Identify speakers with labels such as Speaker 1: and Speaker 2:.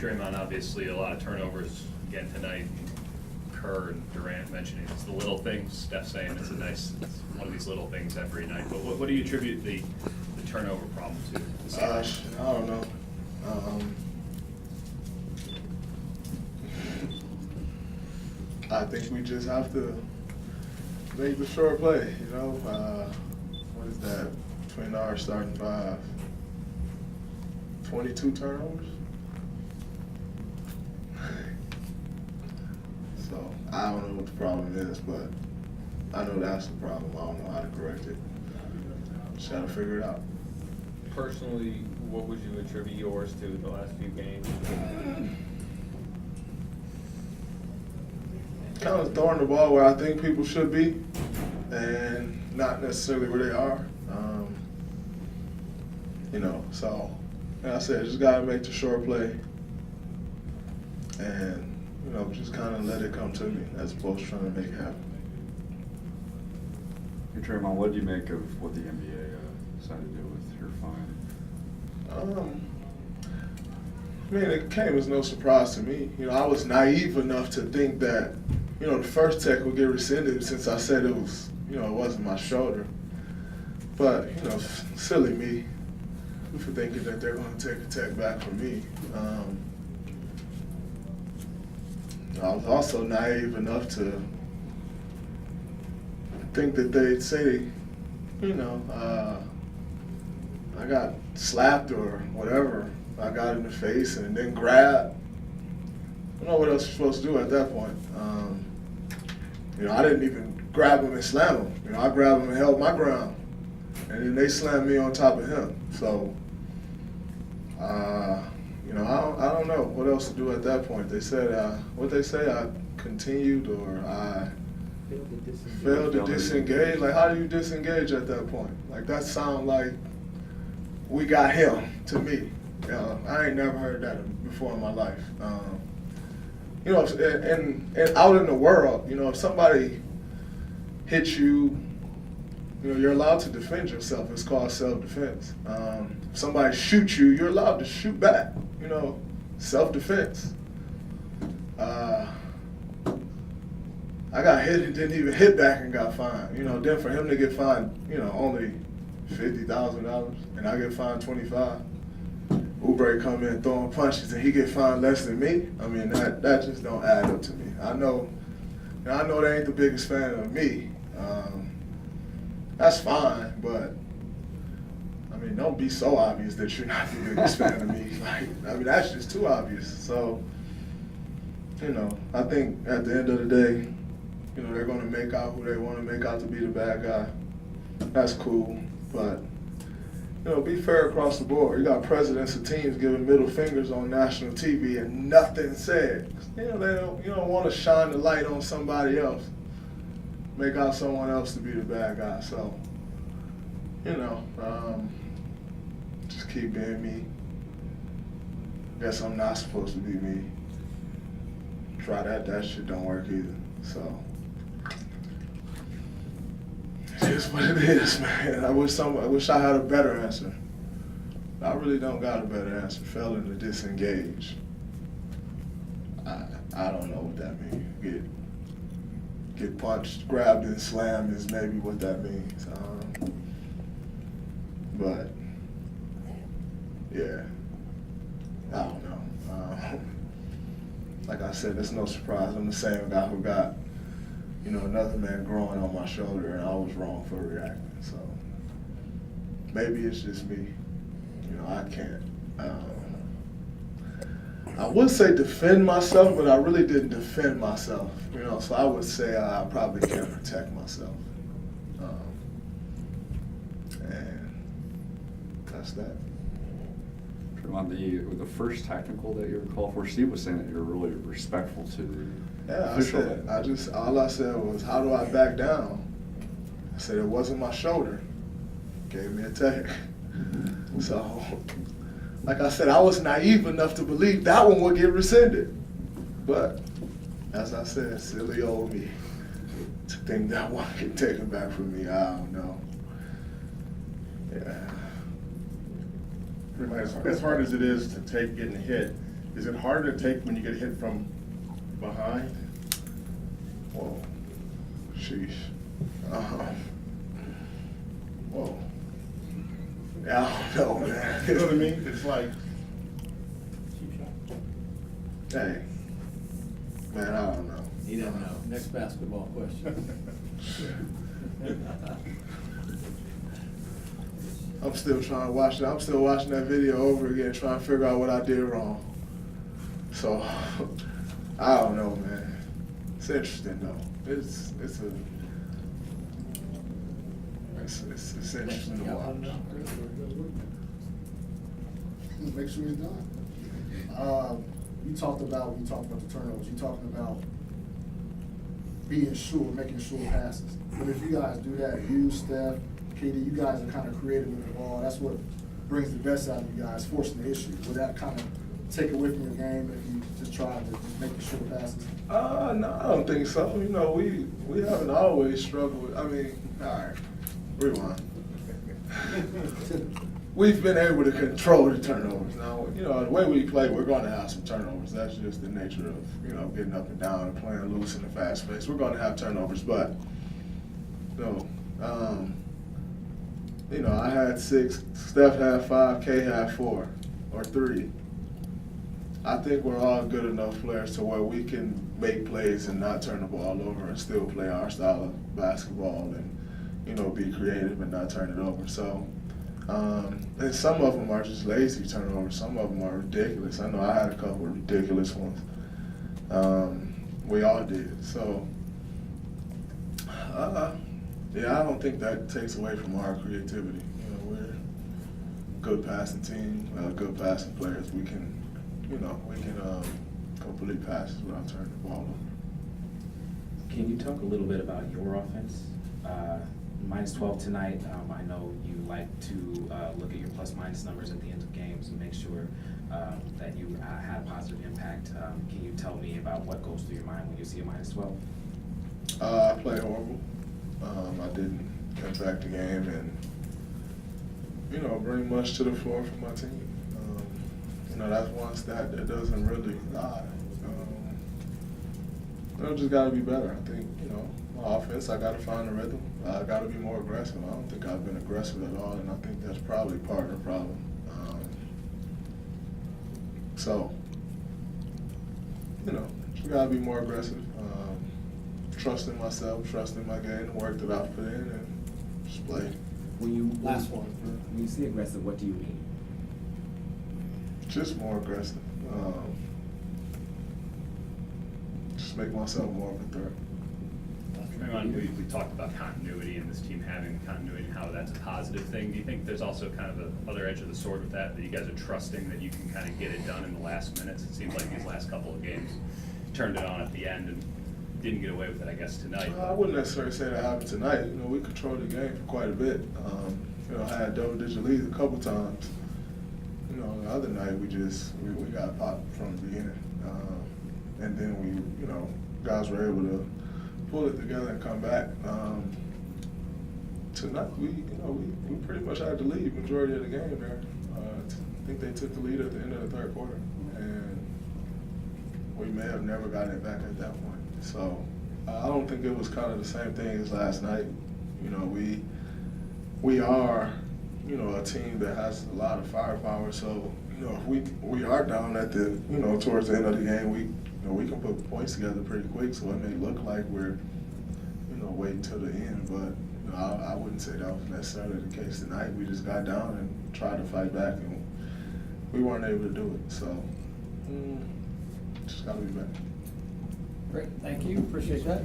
Speaker 1: Draymond, obviously a lot of turnovers again tonight. Kerr and Durant mentioning it's the little things. Steph saying it's one of these little things every night. But what do you attribute the turnover problem to?
Speaker 2: Gosh, I don't know. I think we just have to make the short play, you know. What is that? Between our starting five, 22 turnovers. So I don't know what the problem is, but I know that's the problem. I don't know how to correct it. Just gotta figure it out.
Speaker 3: Personally, what would you attribute yours to the last few games?
Speaker 2: Kind of throwing the ball where I think people should be, and not necessarily where they are. You know, so like I said, just gotta make the short play, and you know, just kind of let it come to me as opposed to trying to make it happen.
Speaker 4: Hey, Draymond, what did you make of what the NBA decided to do with your fine?
Speaker 2: I mean, it came as no surprise to me. You know, I was naive enough to think that, you know, the first tech would get rescinded since I said it was, you know, it wasn't my shoulder. But, you know, silly me for thinking that they're going to take a tech back from me. I was also naive enough to think that they'd say, you know, I got slapped or whatever. I got in the face and then grabbed. I don't know what else you're supposed to do at that point. You know, I didn't even grab him and slam him. You know, I grabbed him and held my ground. And then they slammed me on top of him. So, you know, I don't know what else to do at that point. They said, what they say, I continued or I failed to disengage. Like, how do you disengage at that point? Like, that sound like we got him to me. You know, I ain't never heard that before in my life. You know, and out in the world, you know, if somebody hits you, you know, you're allowed to defend yourself. It's called self-defense. If somebody shoots you, you're allowed to shoot back. You know, self-defense. I got hit and didn't even hit back and got fined. You know, then for him to get fined, you know, only $50,000 and I get fined $25,000. Oubre come in throwing punches and he get fined less than me. I mean, that just don't add up to me. I know they ain't the biggest fan of me. That's fine, but I mean, don't be so obvious that you're not the biggest fan of me. Like, I mean, that's just too obvious. So, you know, I think at the end of the day, you know, they're going to make out who they want to make out to be the bad guy. That's cool, but you know, be fair across the board. You got presidents of teams giving middle fingers on national TV and nothing said. You know, you don't want to shine the light on somebody else, make out someone else to be the bad guy. So, you know, just keep being me. Guess I'm not supposed to be me. Try that shit don't work either. So, it's what it is, man. I wish I had a better answer. I really don't got a better answer. Failing to disengage. I don't know what that means. Get punched, grabbed, and slammed is maybe what that means. But yeah, I don't know. Like I said, it's no surprise. I'm the same guy who got, you know, another man growing on my shoulder, and I was wrong for reacting. So maybe it's just me. You know, I can't. I would say defend myself, but I really didn't defend myself. You know, so I would say I probably can't protect myself. And that's that.
Speaker 4: On the first technical that you were called for, Steve was saying that you were really respectful to the official.
Speaker 2: All I said was, how do I back down? I said it wasn't my shoulder. Gave me a tech. So, like I said, I was naive enough to believe that one would get rescinded. But, as I said, silly old me to think that one get taken back from me. I don't know. Yeah.
Speaker 5: As hard as it is to take getting hit,
Speaker 2: Is it harder to take when you get hit from behind? Whoa, sheesh. Whoa. Yeah, I don't know, man. You know what I mean? It's like, hey, man, I don't know.
Speaker 5: He doesn't know. Next basketball question.
Speaker 2: I'm still trying to watch that. I'm still watching that video over again, trying to figure out what I did wrong. So, I don't know, man. It's interesting though. It's interesting to watch.
Speaker 6: Make sure he's done. You talked about the turnovers. You talking about being sure, making sure passes. But if you guys do that, you, Steph, KD, you guys are kind of creative with the ball. That's what brings the best out of you guys, forcing the issue. Would that kind of take away from your game if you just try to just make the short passes?
Speaker 2: No, I don't think so. You know, we haven't always struggled. I mean, all right, rewind. We've been able to control the turnovers. Now, you know, the way we play, we're going to have some turnovers. That's just the nature of, you know, getting up and down and playing loose in the fast pace. We're going to have turnovers, but, you know, I had 6, Steph had 5, K had 4 or 3. I think we're all good enough players to where we can make plays and not turn the ball over and still play our style of basketball and, you know, be creative and not turn it over. So, and some of them are just lazy turnovers. Some of them are ridiculous. I know I had a couple of ridiculous ones. We all did. So, yeah, I don't think that takes away from our creativity. You know, we're a good passing team, good passing players. We can, you know, complete passes without turning the ball over.
Speaker 7: Can you talk a little bit about your offense? Minus 12 tonight. I know you like to look at your plus-minus numbers at the end of games and make sure that you had a positive impact. Can you tell me about what goes through your mind when you see a minus 12?
Speaker 2: I played horrible. I didn't impact the game and, you know, bring much to the floor for my team. You know, that's one stat that doesn't really lie. You know, just got to be better. I think, you know, my offense, I got to find a rhythm. I got to be more aggressive. I don't think I've been aggressive at all, and I think that's probably part of the problem. So, you know, we got to be more aggressive. Trusting myself, trusting my game, the work that I've put in, and just play.
Speaker 5: Last one.
Speaker 7: When you say aggressive, what do you mean?
Speaker 2: Just more aggressive. Just make myself more of a threat.
Speaker 1: Draymond, we talked about continuity and this team having continuity and how that's a positive thing. Do you think there's also kind of the other edge of the sword with that you guys are trusting that you can kind of get it done in the last minutes? It seems like these last couple of games turned it on at the end and didn't get away with it, I guess, tonight.
Speaker 2: I wouldn't necessarily say that happened tonight. You know, we controlled the game for quite a bit. You know, I had double-digit leads a couple times. You know, the other night we got popped from the beginning, and then we, you know, guys were able to pull it together and come back. Tonight we pretty much had the lead majority of the game there. I think they took the lead at the end of the third quarter, and we may have never gotten it back at that point. So I don't think it was kind of the same thing as last night. You know, we are, you know, a team that has a lot of firepower. So, you know, if we are down at the, you know, towards the end of the game, we can put points together pretty quick. So it may look like we're, you know, waiting till the end. But, you know, I wouldn't say that was necessarily the case tonight. We just got down and tried to fight back, and we weren't able to do it. So just got to be better.
Speaker 5: Great, thank you, appreciate that.